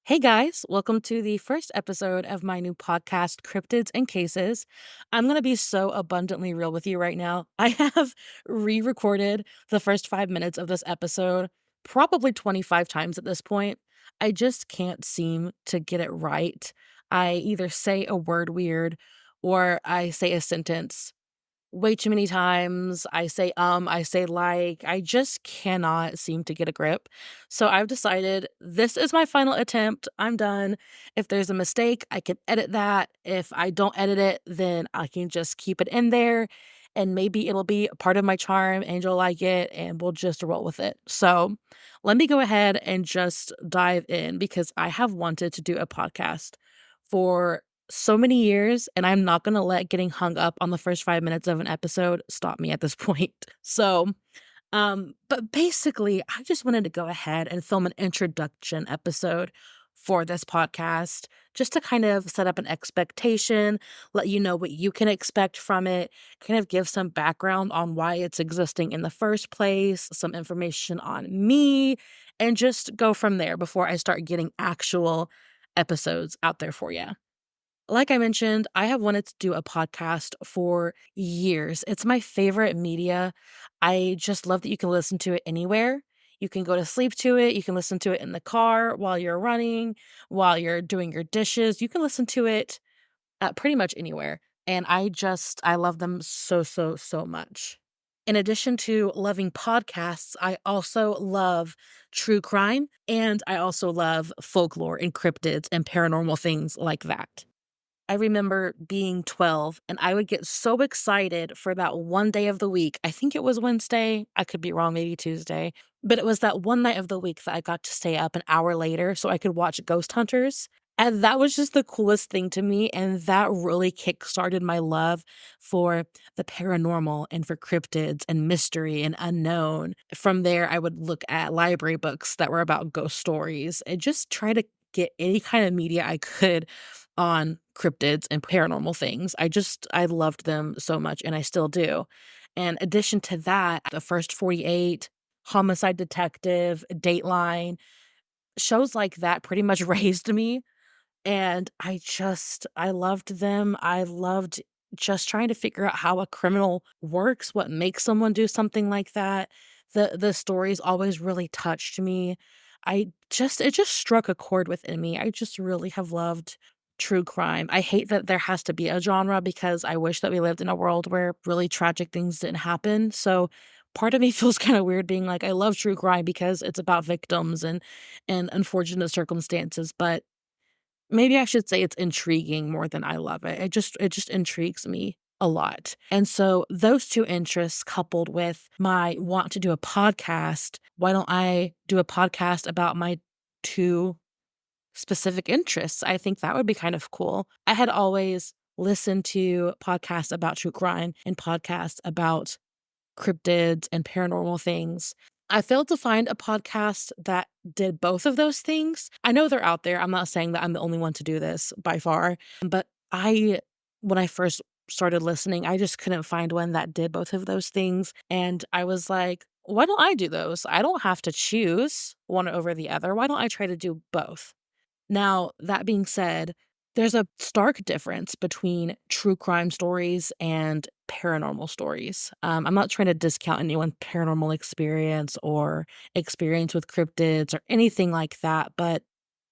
Hey guys, welcome to the first episode of my new podcast, Cryptids and Cases. I'm going to be so abundantly real with you right now. I have re recorded the first 5 minutes of this episode probably 25 times at this point. I just can't seem to get it right. I either say a word weird or I say a sentence way too many times. I say like, I just cannot seem to get a grip. So I've decided this is my final attempt. I'm done. If there's a mistake, I can edit that. If I don't edit it, then I can just keep it in there and maybe it'll be a part of my charm and you'll like it and we'll just roll with it. So let me go ahead and just dive in because I have wanted to do a podcast for so many years, and I'm not gonna let getting hung up on the first 5 minutes of an episode stop me at this point. But basically, I just wanted to go ahead and film an introduction episode for this podcast, just to kind of set up an expectation, let you know what you can expect from it, kind of give some background on why it's existing in the first place, some information on me, and just go from there before I start getting actual episodes out there for you. Like I mentioned, I have wanted to do a podcast for years. It's my favorite media. I just love that you can listen to it anywhere. You can go to sleep to it. You can listen to it in the car while you're running, while you're doing your dishes. You can listen to it pretty much anywhere. And I love them so, so, so much. In addition to loving podcasts, I also love true crime and I also love folklore and cryptids and paranormal things like that. I remember being 12 and I would get so excited for that one day of the week. I think it was Wednesday. I could be wrong, maybe Tuesday. But it was that one night of the week that I got to stay up an hour later so I could watch Ghost Hunters. And that was just the coolest thing to me. And that really kickstarted my love for the paranormal and for cryptids and mystery and unknown. From there, I would look at library books that were about ghost stories and just try to get any kind of media I could on cryptids and paranormal things. I loved them so much and I still do. In addition to that, the first 48, Homicide Detective, Dateline, shows like that pretty much raised me and I loved them. I loved just trying to figure out how a criminal works, what makes someone do something like that. The stories always really touched me. It just struck a chord within me. I just really have loved true crime. I hate that there has to be a genre because I wish that we lived in a world where really tragic things didn't happen. So part of me feels kind of weird being like I love true crime because it's about victims and unfortunate circumstances, but maybe I should say it's intriguing more than I love it. It just intrigues me a lot. And so those two interests coupled with my want to do a podcast, why don't I do a podcast about my two specific interests? I think that would be kind of cool. I had always listened to podcasts about true crime and podcasts about cryptids and paranormal things. I failed to find a podcast that did both of those things. I know they're out there. I'm not saying that I'm the only one to do this by far, but when I first started listening, I just couldn't find one that did both of those things. And I was like, why don't I do those? I don't have to choose one over the other. Why don't I try to do both? Now, that being said, there's a stark difference between true crime stories and paranormal stories. I'm not trying to discount anyone's paranormal experience or experience with cryptids or anything like that, but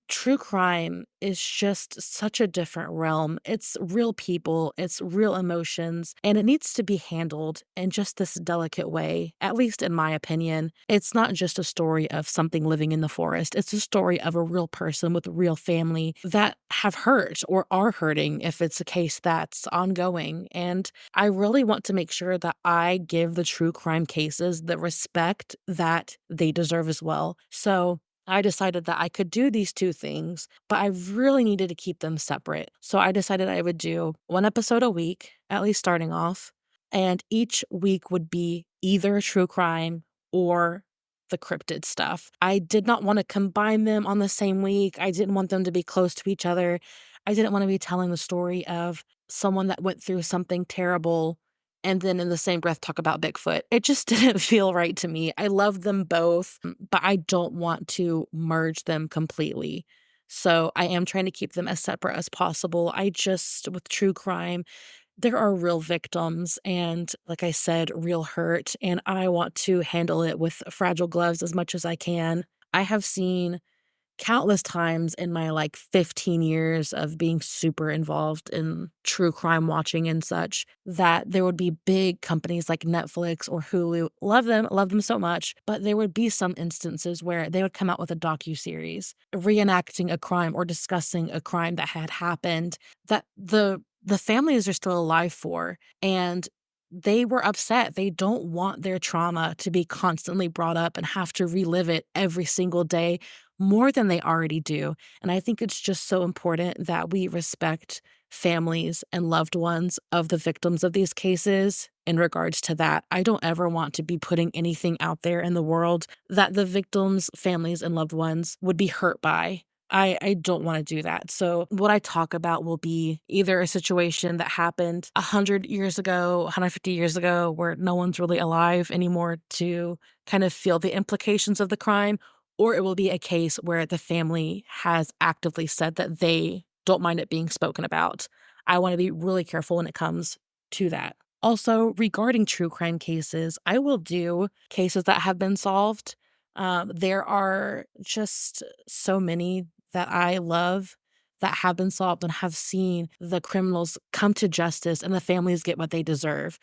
true crime is just such a different realm. It's real people, it's real emotions, and it needs to be handled in just this delicate way, at least in my opinion. It's not just a story of something living in the forest, it's a story of a real person with a real family that have hurt or are hurting if it's a case that's ongoing. And I really want to make sure that I give the true crime cases the respect that they deserve as well. So, I decided that I could do these two things, but I really needed to keep them separate. So I decided I would do one episode a week, at least starting off, and each week would be either true crime or the cryptid stuff. I did not want to combine them on the same week. I didn't want them to be close to each other. I didn't want to be telling the story of someone that went through something terrible and then in the same breath talk about Bigfoot. It just didn't feel right to me. I love them both, but I don't want to merge them completely. So I am trying to keep them as separate as possible. With true crime, there are real victims and, like I said, real hurt, and I want to handle it with fragile gloves as much as I can. I have seen countless times in my, 15 years of being super involved in true crime watching and such, that there would be big companies like Netflix or Hulu, love them so much, but there would be some instances where they would come out with a docuseries reenacting a crime or discussing a crime that had happened that the families are still alive for, and they were upset. They don't want their trauma to be constantly brought up and have to relive it every single day more than they already do. And I think it's just so important that we respect families and loved ones of the victims of these cases in regards to that. I don't ever want to be putting anything out there in the world that the victims' families and loved ones would be hurt by. I don't want to do that. So what I talk about will be either a situation that happened 100 years ago, 150 years ago, where no one's really alive anymore to kind of feel the implications of the crime, or it will be a case where the family has actively said that they don't mind it being spoken about. I want to be really careful when it comes to that. Also, regarding true crime cases, I will do cases that have been solved. There are just so many that I love that have been solved and have seen the criminals come to justice and the families get what they deserve.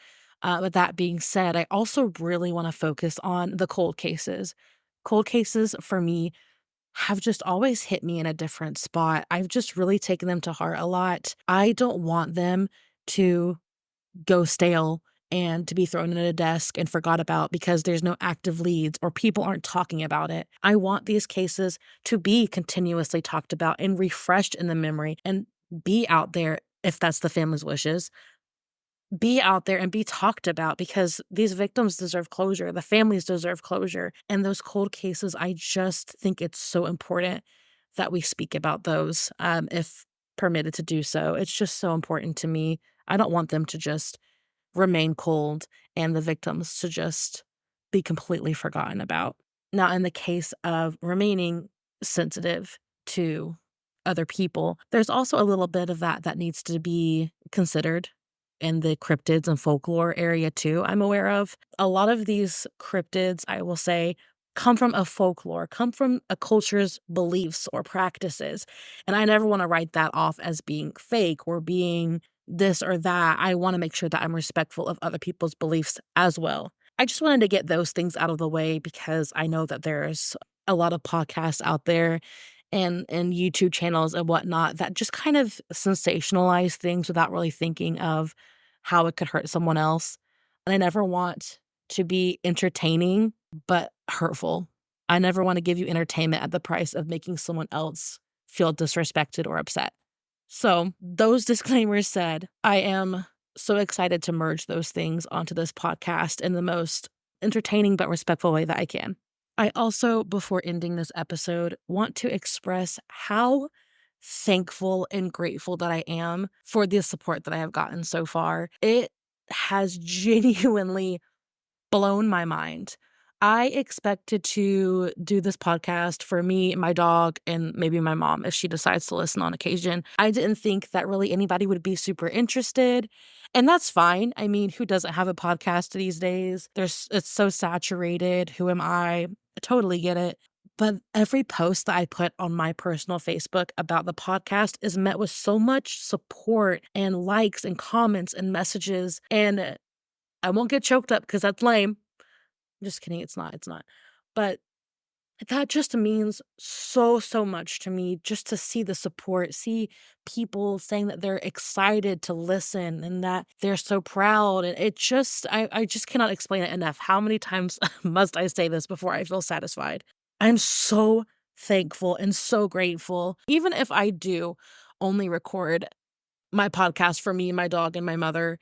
With that being said, I also really want to focus on the cold cases. Cold cases for me have just always hit me in a different spot. I've just really taken them to heart a lot. I don't want them to go stale and to be thrown in a desk and forgot about because there's no active leads or people aren't talking about it. I want these cases to be continuously talked about and refreshed in the memory and be out there if that's the family's wishes. Be out there and be talked about because these victims deserve closure. The families deserve closure. And those cold cases, I just think it's so important that we speak about those if permitted to do so. It's just so important to me. I don't want them to just remain cold and the victims to just be completely forgotten about. Now, in the case of remaining sensitive to other people, there's also a little bit of that needs to be considered in the cryptids and folklore area too, I'm aware of. A lot of these cryptids, I will say, come from a folklore, come from a culture's beliefs or practices. And I never want to write that off as being fake or being this or that. I want to make sure that I'm respectful of other people's beliefs as well. I just wanted to get those things out of the way because I know that there's a lot of podcasts out there and YouTube channels and whatnot that just kind of sensationalize things without really thinking of how it could hurt someone else. And I never want to be entertaining, but hurtful. I never want to give you entertainment at the price of making someone else feel disrespected or upset. So, those disclaimers said, I am so excited to merge those things onto this podcast in the most entertaining but respectful way that I can. I also, before ending this episode, want to express how thankful and grateful that I am for the support that I have gotten so far. It has genuinely blown my mind. I expected to do this podcast for me, my dog, and maybe my mom if she decides to listen on occasion. I didn't think that really anybody would be super interested, and that's fine. I mean, who doesn't have a podcast these days? It's so saturated. Who am I? I totally get it. But every post that I put on my personal Facebook about the podcast is met with so much support and likes and comments and messages. And I won't get choked up because that's lame. Just kidding, it's not. But that just means so, so much to me just to see the support, see people saying that they're excited to listen and that they're so proud. And it just, I just cannot explain it enough. How many times must I say this before I feel satisfied? I'm so thankful and so grateful. Even if I do only record my podcast for me, my dog, and my mother,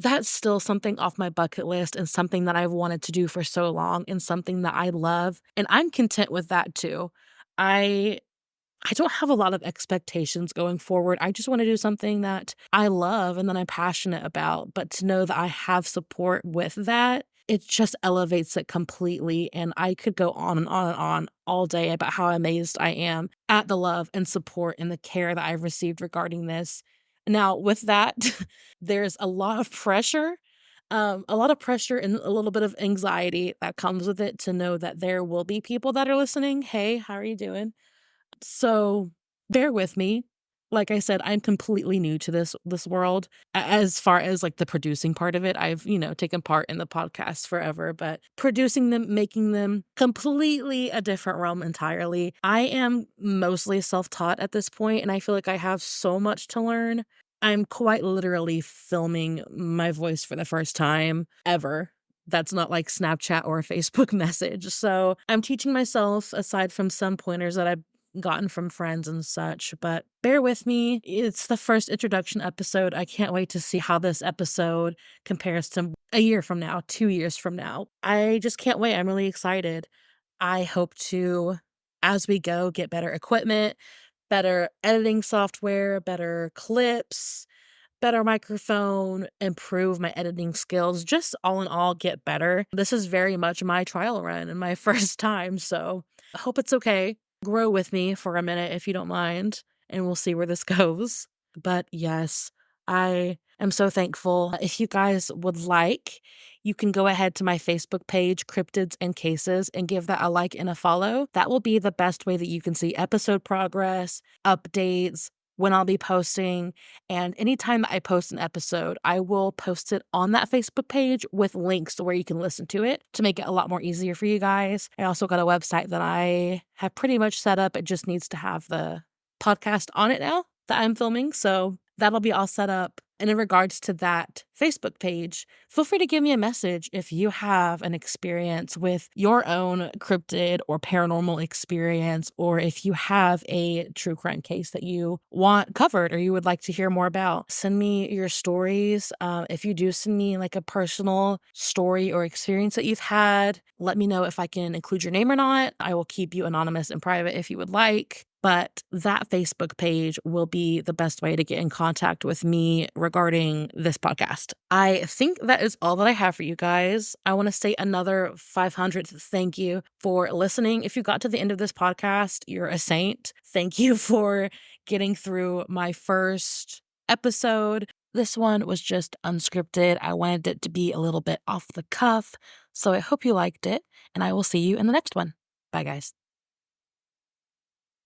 that's still something off my bucket list and something that I've wanted to do for so long and something that I love. And I'm content with that too. I I don't have a lot of expectations going forward. I just want to do something that I love and that I'm passionate about. But to know that I have support with that it just elevates it completely, and I could go on and on and on all day about how amazed I am at the love and support and the care that I've received regarding this. Now, with that, there's a lot of pressure and a little bit of anxiety that comes with it to know that there will be people that are listening. "Hey, how are you doing?" So, bear with me. Like I said, I'm completely new to this world as far as, like, the producing part of it. I've, taken part in the podcast forever, but producing them, making them, completely a different realm entirely. I am mostly self-taught at this point, and I feel like I have so much to learn. I'm quite literally filming my voice for the first time ever. That's not like Snapchat or a Facebook message. So, I'm teaching myself aside from some pointers that I've gotten from friends and such, but bear with me. It's the first introduction episode. I can't wait to see how this episode compares to a year from now, 2 years from now. I just can't wait. I'm really excited. I hope to, as we go, get better equipment, better editing software, better clips, better microphone, improve my editing skills, just all in all get better. This is very much my trial run and my first time, so I hope it's okay. Grow with me for a minute if you don't mind, and we'll see where this goes. But yes, I am so thankful. If you guys would like, you can go ahead to my Facebook page, Cryptids and Cases, and give that a like and a follow. That will be the best way that you can see episode progress, updates, when I'll be posting, and anytime that I post an episode, I will post it on that Facebook page with links to where you can listen to it to make it a lot more easier for you guys. I also got a website that I have pretty much set up. It just needs to have the podcast on it now that I'm filming. So that'll be all set up. And in regards to that Facebook page, feel free to give me a message if you have an experience with your own cryptid or paranormal experience, or if you have a true crime case that you want covered or you would like to hear more about. Send me your stories. If you do send me like a personal story or experience that you've had, let me know if I can include your name or not. I will keep you anonymous and private if you would like. But that Facebook page will be the best way to get in contact with me regarding this podcast. I think that is all that I have for you guys. I want to say another 500th thank you for listening. If you got to the end of this podcast, you're a saint. Thank you for getting through my first episode. This one was just unscripted. I wanted it to be a little bit off the cuff. So I hope you liked it, and I will see you in the next one. Bye, guys.